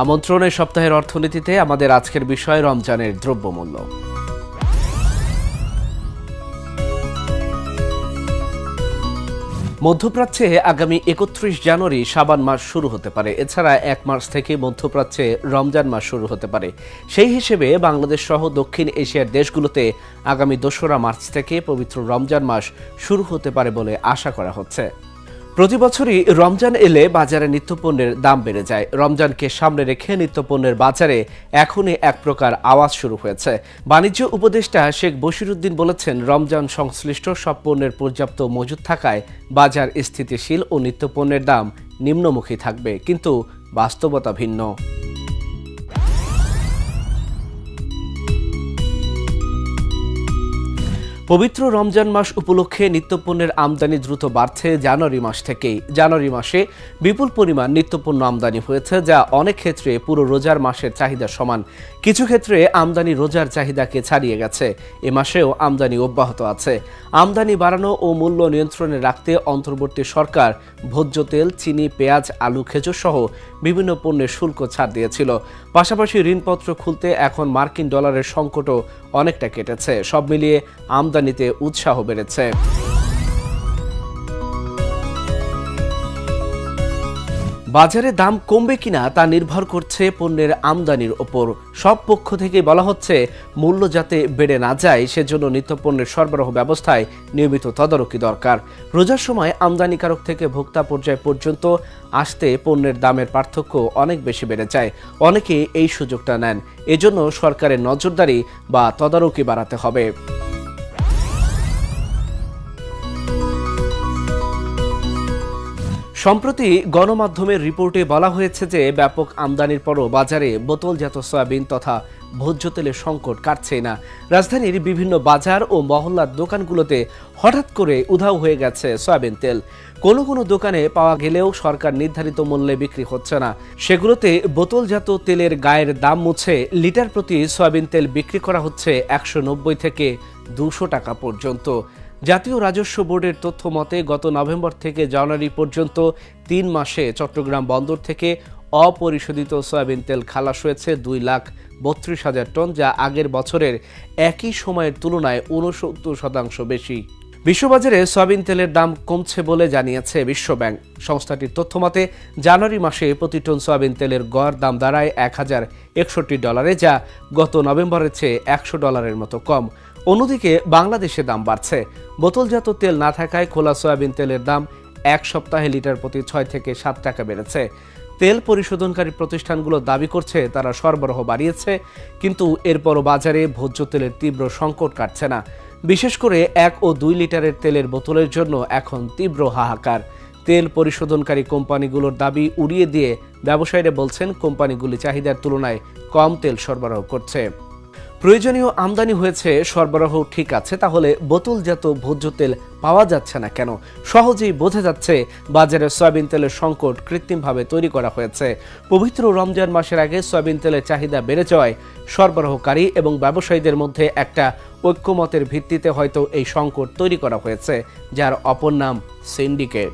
আমন্ত্রণের সপ্তাহের অর্থনীতিতে আমাদের আজকের বিষয় রমজানের দ্রব্যমূল্য। মধ্যপ্রাচ্যে আগামী ৩১ জানুয়ারি শাবান মাস শুরু হতে পারে। এছাড়া ১ মার্চ থেকে মধ্যপ্রাচ্যে রমজান মাস শুরু হতে পারে। সেই হিসেবে বাংলাদেশ সহ দক্ষিণ এশিয়ার দেশগুলোতে আগামী ২রা মার্চ থেকে পবিত্র রমজান মাস শুরু হতে পারে বলে আশা করা হচ্ছে। প্রতি বছরই রমজান এলে বাজারে নিত্যপণ্যের দাম বেড়ে যায়। রমজানকে সামনে রেখে নিত্যপণ্যের বাজারে এখনই এক প্রকার আওয়াজ শুরু হয়েছে। বাণিজ্য উপদেষ্টা শেখ বশিরউদ্দিন বলেছেন, রমজান সংশ্লিষ্ট সব পণ্যের পর্যাপ্ত মজুদ থাকায় বাজার স্থিতিশীল ও নিত্যপণ্যের দাম নিম্নমুখী থাকবে, কিন্তু বাস্তবতা ভিন্ন। পবিত্র রমজান মাস উপলক্ষে নিত্যপণ্যের আমদানি দ্রুত বাড়ছে জানুয়ারি মাস থেকেই। জানুয়ারি মাসে বিপুল পরিমাণ নিত্যপণ্য আমদানি হয়েছে, যা অনেক ক্ষেত্রে পুরো রোজার মাসের চাহিদা সমান। কিছু ক্ষেত্রে আমদানি রোজার চাহিদাকে ছাড়িয়ে গেছে। এ মাসেও আমদানি অব্যাহত আছে। আমদানি বাড়ানো ও মূল্য নিয়ন্ত্রণে রাখতে অন্তর্বর্তী সরকার ভোজ্য তেল, চিনি, পেঁয়াজ, আলু, খেজুর সহ বিভিন্ন পণ্যের শুল্ক ছাড় দিয়েছিল। পাশাপাশি ঋণপত্র খুলতে এখন মার্কিন ডলারের সংকটও অনেকটা কেটেছে। সব মিলিয়ে আমদানিতে উৎসাহ বেড়েছে। বাজারে দাম কমবে কিনা তা নির্ভর করছে পণ্যের আমদানির ওপর। সব পক্ষ থেকে বলা হচ্ছে, মূল্য যাতে বেড়ে না যায় সেজন্য নিত্যপণ্যের সরবরাহ ব্যবস্থায় নিয়মিত তদারকি দরকার। রোজার সময় আমদানিকারক থেকে ভোক্তা পর্যায় পর্যন্ত আসতে পণ্যের দামের পার্থক্য অনেক বেশি বেড়ে যায়। অনেকে এই সুযোগটা নেন। এজন্য সরকারের নজরদারি বা তদারকি বাড়াতে হবে। সম্প্রতি গণমাধ্যমের রিপোর্টে বলা হয়েছে যে ব্যাপক আমদানির পরও বাজারে বোতলজাত সয়াবিন তথা ভোজ্য তেলের সংকট কাটছে না। রাজধানীর বিভিন্ন বাজার ও মহল্লার দোকানগুলোতে হঠাৎ করে উধাও হয়ে গেছে সয়াবিন তেল। কোনো কোনো দোকানে পাওয়া গেলেও সরকার নির্ধারিত মূল্যে বিক্রি হচ্ছে না। সেগুলোতে বোতলজাত তেলের গায়ের দাম মুছে লিটার প্রতি সয়াবিন তেল বিক্রি করা হচ্ছে ১৯০ থেকে ২০০ টাকা পর্যন্ত। জাতীয় রাজস্ব বোর্ডের তথ্য মতে গত নভেম্বর থেকে জানুয়ারি পর্যন্ত ৩ মাসে চট্টগ্রাম বন্দর থেকে অপরিশোধিত সয়াবিন তেল খালাস হয়েছে ২,৩২,০০০ টন, যা আগের বছরের একই সময়ের তুলনায় ৬৯% বেশি। বিশ্ববাজারে সয়াবিন তেলের দাম কমছে বলে জানিয়েছে বিশ্বব্যাংক। সংস্থাটির তথ্য মতে জানুয়ারি মাসে প্রতি টন সয়াবিন তেলের গড় দাম দাঁড়ায় $১,০৬১, যা গত নভেম্বরের চেয়ে $১০০ মতো কম। অন্যদিকে বাংলাদেশে দাম বাড়ছে। বোতলজাত তেল না থাকায় খোলা সয়াবিন তেলের দাম এক সপ্তাহে লিটার প্রতি ৬ থেকে ৭ টাকা বেড়েছে। তেল পরিশোধনকারী প্রতিষ্ঠানগুলো দাবি করছে তারা সরবরাহ বাড়িয়েছে, কিন্তু এরপরও বাজারে ভোজ্য তেলের তীব্র সংকট কাটছে না। বিশেষ করে ১ ও ২ লিটারের তেলের বোতলের জন্য এখন তীব্র হাহাকার। তেল পরিশোধনকারী কোম্পানিগুলোর দাবি উড়িয়ে দিয়ে ব্যবসায়ীরা বলছেন, কোম্পানিগুলি চাহিদার তুলনায় কম তেল সরবরাহ করছে। প্রয়োজনীয় আমদানি হয়েছে, সরবরাহ ঠিক আছে, তাহলে বোতলজাত ভোজ্য তেল পাওয়া যাচ্ছে না কেন? সহজেই বোঝা যাচ্ছে বাজারে সয়াবিন তেলের সংকট কৃত্রিমভাবে তৈরি করা হয়েছে। পবিত্র রমজান মাসের আগে সয়াবিন তেলের চাহিদা বেড়ে যাওয়ায় সরবরাহকারী এবং ব্যবসায়ীদের মধ্যে একটা ঐক্যমতের ভিত্তিতে হয়তো এই সংকট তৈরি করা হয়েছে, যার অপর নাম সিন্ডিকেট।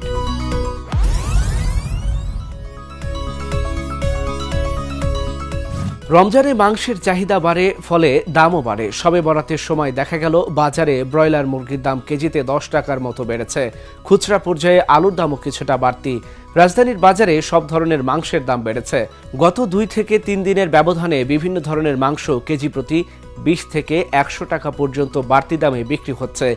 রমজানে মাংসের চাহিদা বাড়ে, ফলে দামও বাড়ে। শবে বরাতের সময় দেখা গেল বাজারে ব্রয়লার মুরগির দাম কেজিতে ১০ টাকার মতো বেড়েছে। খুচরা পর্যায়ে আলুর দামও কিছুটা বাড়তি। রাজধানীর বাজারে সব ধরনের মাংসের দাম বেড়েছে। গত ২ থেকে ৩ দিনের ব্যবধানে বিভিন্ন ধরনের মাংস কেজি প্রতি ২০ থেকে ১০০ টাকা পর্যন্ত বাড়তি দামে বিক্রি হচ্ছে।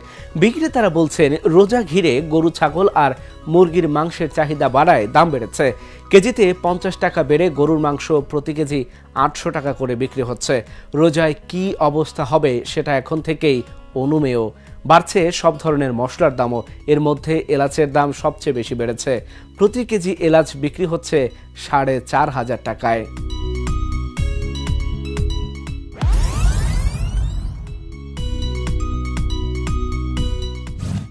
বিক্রেতারা বলছেন, রোজা ঘিরে গরু, ছাগল আর মুরগির মাংসের চাহিদা বাড়ায় দাম বেড়েছে। কেজিতে ৫০ টাকা বেড়ে গরুর মাংস প্রতি কেজি ৮০০ টাকা করে বিক্রি হচ্ছে। রোজায় কি অবস্থা হবে সেটা এখন থেকেই অনুমেয়। বাড়ছে সব ধরনের মশলার দামও। এর মধ্যে এলাচের দাম সবচেয়ে বেশি বেড়েছে। প্রতি কেজি এলাচ বিক্রি হচ্ছে ৪,৫০০ টাকায়।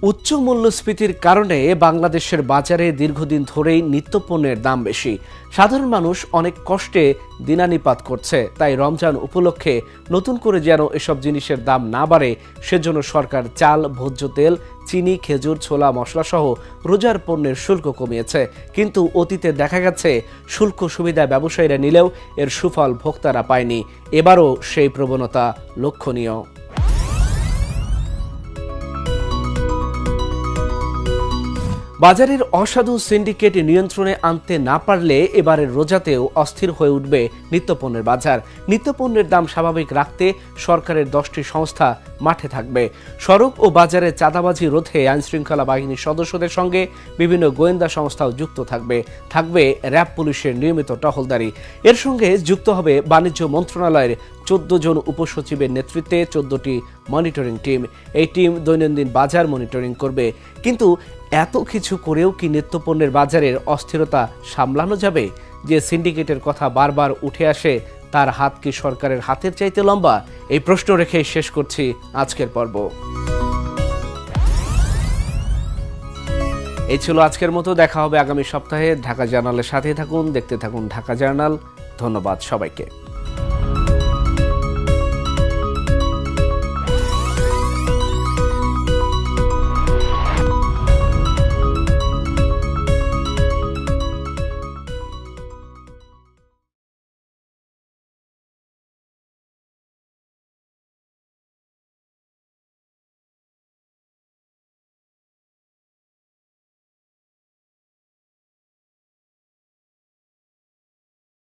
উচ্চ মূল্যস্ফীতির কারণে বাংলাদেশের বাজারে দীর্ঘদিন ধরেই নিত্যপণ্যের দাম বেশি। সাধারণ মানুষ অনেক কষ্টে দিনানিপাত করছে। তাই রমজান উপলক্ষে নতুন করে যেন এসব জিনিসের দাম না বাড়ে সেজন্য সরকার চাল, ভোজ্য তেল, চিনি, খেজুর, ছোলা, মশলাসহ রোজার পণ্যের শুল্ক কমিয়েছে। কিন্তু অতীতে দেখা গেছে শুল্ক সুবিধা ব্যবসায়ীরা নিলেও এর সুফল ভোক্তারা পায়নি। এবারও সেই প্রবণতা লক্ষণীয়। বাজারের অসাধু সিন্ডিকেট নিয়ন্ত্রণে আনতে না পারলে এবারের রোজাতেও অস্থির হয়ে উঠবে নিত্যপণ্যের বাজার। নিত্যপণ্যের দাম স্বাভাবিক রাখতে সরকারের 10টি সংস্থা মাঠে থাকবে। সড়ক ও বাজারে চাঁদাবাজি রোধে আইনশৃঙ্খলা বাহিনীর সদস্যদের সঙ্গে বিভিন্ন গোয়েন্দা সংস্থাও যুক্ত থাকবে র্যাব পুলিশের নিয়মিত টহলদারি। এর সঙ্গে যুক্ত হবে বাণিজ্য মন্ত্রণালয়ের 14 জন উপসচিবের নেতৃত্বে 14টি মনিটরিং টিম। এই টিম দৈনন্দিন বাজার মনিটরিং করবে। কিন্তু এত কিছু করেও কি নিত্যপণ্যের বাজারের অস্থিরতা সামলানো যাবে? যে সিন্ডিকেটের কথা বারবার উঠে আসে তার হাত কি সরকারের হাতের চাইতে লম্বা? এই প্রশ্ন রেখে শেষ করছি আজকের পর্ব। এই ছিল আজকের মতো। দেখা হবে আগামী সপ্তাহে। ঢাকা জার্নালের সাথে থাকুন, দেখতে থাকুন ঢাকা জার্নাল। ধন্যবাদ সবাইকে।